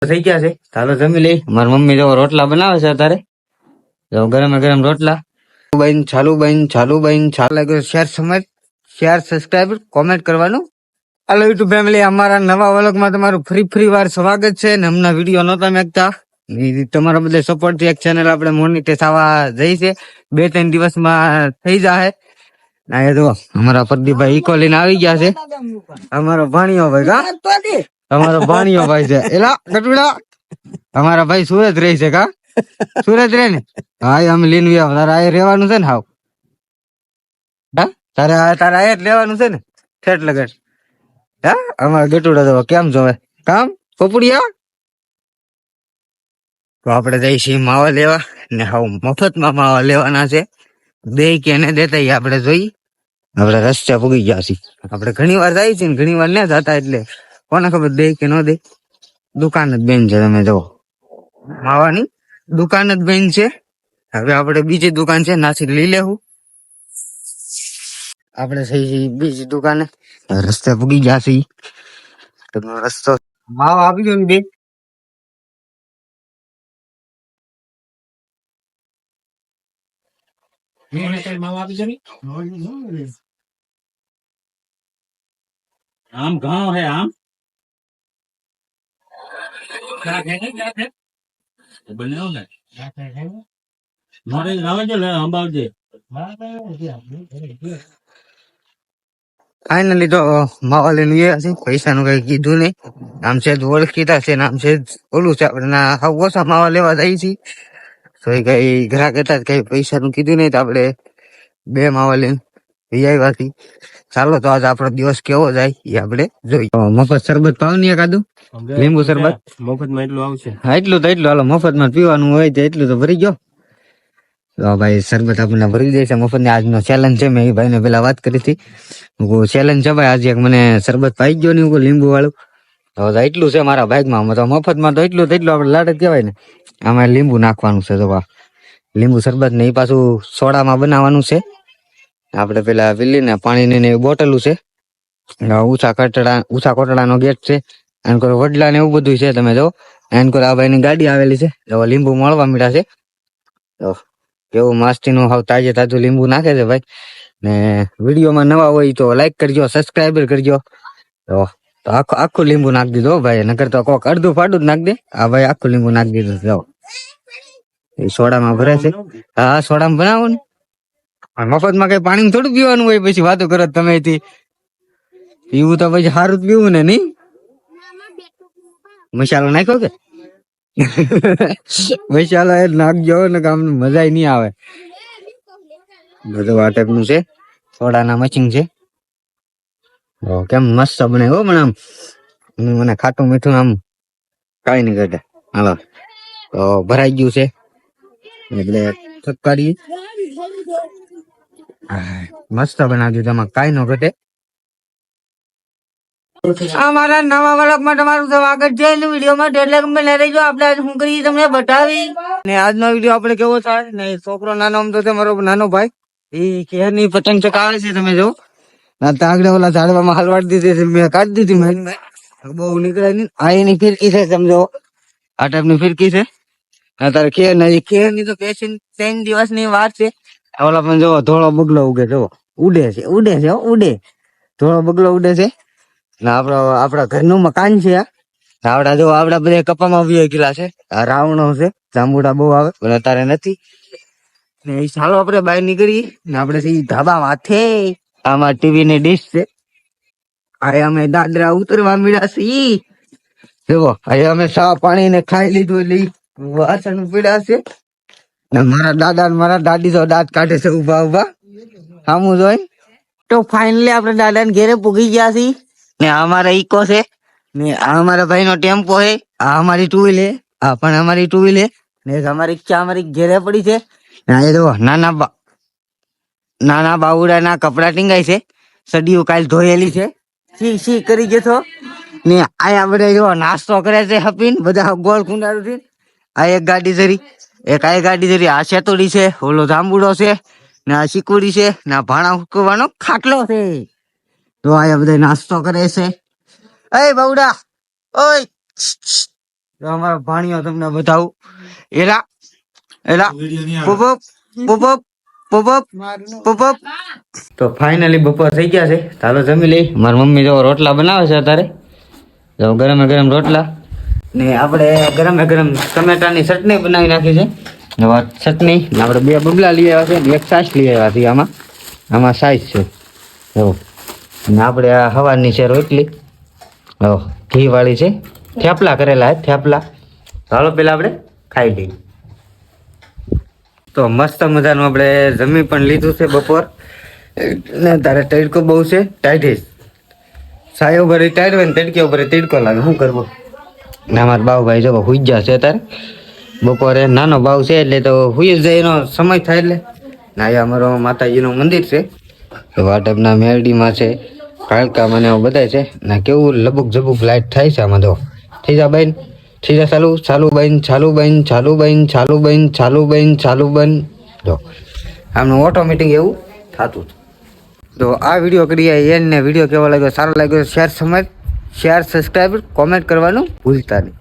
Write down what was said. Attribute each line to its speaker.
Speaker 1: થઈ ગયા છે, ચાલો જમી લઈ. મારી મમ્મી જો રોટલા બનાવે છે અત્યારે, જો ગરમ ગરમ રોટલા. ચાલુ લાગ્યો શેર સમજ, શેર સબસ્ક્રાઈબ કોમેન્ટ કરવાનું. હાલો યુટ્યુબ ફેમિલી, અમારા નવા વ્લોગમાં તમારું ફરી વાર સ્વાગત છે. ને હમણાં વિડીયો નહોતા મેકતા, તમારા બધા સપોર્ટ થી એક ચેનલ આપણે મોનિટાઈઝ આવવા જઈ છે. 2-3 દિવસમાં થઈ જાય. ના એ તો અમારા પ્રદીપભાઈ ઈકો લઈને આવી ગયા છે. અમારો ભાણિયો ભાઈ અમારો ભાણિયો ભાઈ છે. એલા ગટુડા અમારા ભાઈ સુરત રહી છે. કા સુરત રે ને? હા, અમે લઈને આવ્યા. તારે આ રહેવાનું છે ને? હાવ તારે આ જ લેવાનું છે ને? ઠેઠ લગન. હા, અમારા ગટુડા તો કેમ જોવે કામ પોપડિયા. તો આપડે જઈશું માવા લેવા ને. હાવ મફતમાં માવા લેવાના છે. બે કે ને દેતા આપડે જોઈ. આપડે રસ્તે પૂગી ગયા છીએ. આપડે ઘણી વાર જાય છે ને ઘણી વાર ના જતા, એટલે કોને ખબર દે કે ન દે. દુકાન જ બેન છે, તમે જો માવાની દુકાન જ બેન છે. હવે આપડે બીજી દુકાન છે નાસિક લઈ લેવું. આપડે થઈ બીજી દુકાને રસ્તે પૂગી ગયા છીએ. રસ્તો માવા આપી ગયો ને બે.
Speaker 2: આમ ઘણો હે આમ બન્યો ને મારે લાવજો લે અંબાવજે.
Speaker 1: ફાઇનલી તો માવા લઈને ગયા છે. પૈસા નું કઈ કીધું નહીં. આમ છે ઓળખીતા છે ને આમ છે ઓલું છે. આપડે હાવ ઓછા માવા લેવા જઈએ છીએ. તો એ કઈ ગ્રાહક હતા કઈ પૈસા નું કીધું નહીં, તો આપડે બે માવા લઈને આવ્યા છીએ. ચાલો તો આજ આપણો દિવસ કેવો જાય એ આપડે જોઈએ. મફત શરબત પાવ નહીં એકાદું લીંબુ શરબત
Speaker 2: મફત માં એટલું આવશે.
Speaker 1: હા, એટલું તો હાલો મફત માં પીવાનું હોય તો એટલું તો ભરી ગયો. તો ભાઈ શરબત આપણને ભરી દે છે મફત ની. આજનો ચેલેન્જ છે. મેં એ ભાઈ ને પેલા વાત કરી હતી. ચેલેન્જ છે ભાઈ, આજે એક મને શરબત પાઈ ગયો ને લીંબુ વાળું. તો એટલું છે મારા બાઇકમાં. તો મફત માં તો એટલું આપણે લાડ જ કહેવાય ને. આમાં લીંબુ નાખવાનું છે. તો લીંબુ શરબત ને એ પાછું સોડામાં બનાવવાનું છે. આપડે પેલા વિલ્લી ને પાણી ની બોટલું છે. ઊંચા કોટડાનો ગેટ છે. એન કોઈ વડલા ને એવું બધું છે. તમે જો એન કોઈ આ ભાઈ ની ગાડી આવેલી છે. તો લીંબુ મળવા મળ્યા છે. તો કેવું મસ્તી નું હાવ તાજું લીંબુ નાખે છે ભાઈ. ને વિડીયોમાં નવા હોય તો લાઈક કરજો, સબસ્ક્રાઈબ કરજો. તો આખું લીંબુ નાખી દીધું ભાઈ. નકર તો કોક અડધું ફાડું જ નાખ દે. આ ભાઈ આખું લીંબુ નાખી દીધું. જો એ સોડામાં ભરે છે. હા, સોડામાં બનાવો ને. મફત માં કઈ પાણી થોડું પીવાનું હોય. પછી વાતો કરો તમે. પીવું તો પછી સારું જ પીવું ને. નહીં મસાલો નાખ્યો કે મસાલો એ નાખજો ને, કામ મજા નહીં આવે. બધું આ ટાઈપનું છે. સોડાના મચિંગ છે. કેમ મસ્ત બને હો. પણ આમ મને ખાટું મીઠું આમ કઈ નહીં ઘટે. હાલો તો ભરાઈ ગયું છે એટલે ચક્કારી મસ્ત બનાવી દીધું. એમાં કઈ ન ઘટે. અમારા નવા વ્લોગમાં તમારું સ્વાગત છે. વિડીયોમાં એટલે બને રહેજો. આપણે આજ શું કરી તમને બતાવી. ને આજનો વિડીયો આપણે કેવો થાય ને. છોકરો નાનો આમ તો મારો નાનો ભાઈ એ કેર ની પતંગ ચકાવે છે. તમે જો આગળ ઓલા ઝાડવામાં હલવાડી દીધી. મેં કાઢી દીધી. બહુ નીકળે નહીં. આ એની ફિરકી છે. સમજો આ ટાઈપની ફિરકી છે. અત્યારે કેર ની તો પેશન્ટ 3 દિવસની વાત છે. ઓલા પણ જોવો ધોળો બગલો ઉગે. જોવો ઉડે છે ધોળો બગલો ઉડે છે. ને આપડા ઘરનું મકાન છે. આવડા જો આવડા બધા કપામાં ગયેલા છે. આ રાવણો છે. જાંબુડા બહુ આવે પણ અત્યારે નથી. ને ચાલો આપડે બહાર નીકળી ને આપડે ધાબા માથે. આમાં ટીવી ની ડીશ છે. આ અમે દાદરા ઉતરવા મળ્યા છીએ. જુઓ અહીંયા અમે સા પાણી ને ખાઈ લીધું. એટલે વાસણ પીડ્યા છે. ને મારા દાદા ને મારા દાદી તો દાંત કાઢે છે ઉભા સામું જોઈ. તો ફાઇનલી આપણે દાદા ને ઘેરે પૂગી ગયા છીએ. ને આ અમારા ઈકો છે. ને આ અમારા ભાઈ નો ટેમ્પો છે. આ અમારી ટુ વ્હીલ. આ પણ અમારી ટુ વ્હીલ. ને અમારી અમારી ઘેરે પડી છે. નાના બાવડા ના કપડા ટીંગાય છે. સડીઓ કાલ ધોયેલી છે. સી કરી ગયો. ને આયા બધા જો નાસ્તો કરે છે. હપીને બધા ગોળ કુંડાળું થી. આ એક ગાડી જરી, એક આ ગાડી જરી. આ શેતોડી છે. ઓલો જાંબુડો છે. ને આ શીકુડી છે. ને આ ભાણા હુકવાનો ખાટલો છે. તો આયા બધા નાસ્તો કરે છે. એ બાવડા ઓય તો અમારો ભાણિયો તમને બતાવું. એલા એલા પોપઅપ પોપઅપ પોપઅપ પોપઅપ. તો ફાઇનલી બપોર થઈ ગયા છે. ચાલો જમી લઈ. મારી મમ્મી જો રોટલા બનાવે છે અત્યારે. જો ગરમે ગરમ રોટલા ને આપણે ગરમે ગરમ ટમેટાની ચટણી બનાવી નાખી છે. હવે ચટણી ને આપણે 2 બબલા લઈ આવ્યા છે ને 1 છાશ લઈ આવ્યા છે. આમાં સાઈઝ છે જો. અને આપણે આ હવાની છે રોટલી, ઘી વાળી છે. થેપલા કરેલા છે, થેપલા. ચાલો પેલા આપણે ખાઈ લઈએ. તો મસ્ત મજાનું આપણે જમી પણ લીધું છે બપોર ને. તારે તડકો બહુ છે, ટાઈટ સાયો ભરી ટાઈટ હોય ને તડકે ઉપર તડકો લાગે, શું કરવું. ને અમારા બાવભાઈ જો હુઈ ગયા છે અત્યારે. બપોરે નાનો બાવ છે એટલે તો હુઈ જ જાય, એનો સમય થાય એટલે. ના અહીંયા અમારો માતાજીનું મંદિર છે, વાટપના મેરડીમાં છે, કાળકામાં ને એવું બધા છે. ને કેવું લબુક જબુક લાઈટ થાય છે આમાં. તો થઈ જા બેન, થઈ જા ચાલુ, ચાલુ બેન, ચાલુ બેન, ચાલુ બેન, ચાલુ બેન, ચાલુ બેન, ચાલુ બેન. જો આમનું ઓટોમેટિક એવું થતું. તો આ વિડીયો કરીએ એને. વિડીયો કેવો લાગ્યો, સારો લાગ્યો, શેર સબસ્ક્રાઈબ કોમેન્ટ કરવાનું ભૂલતા નહીં.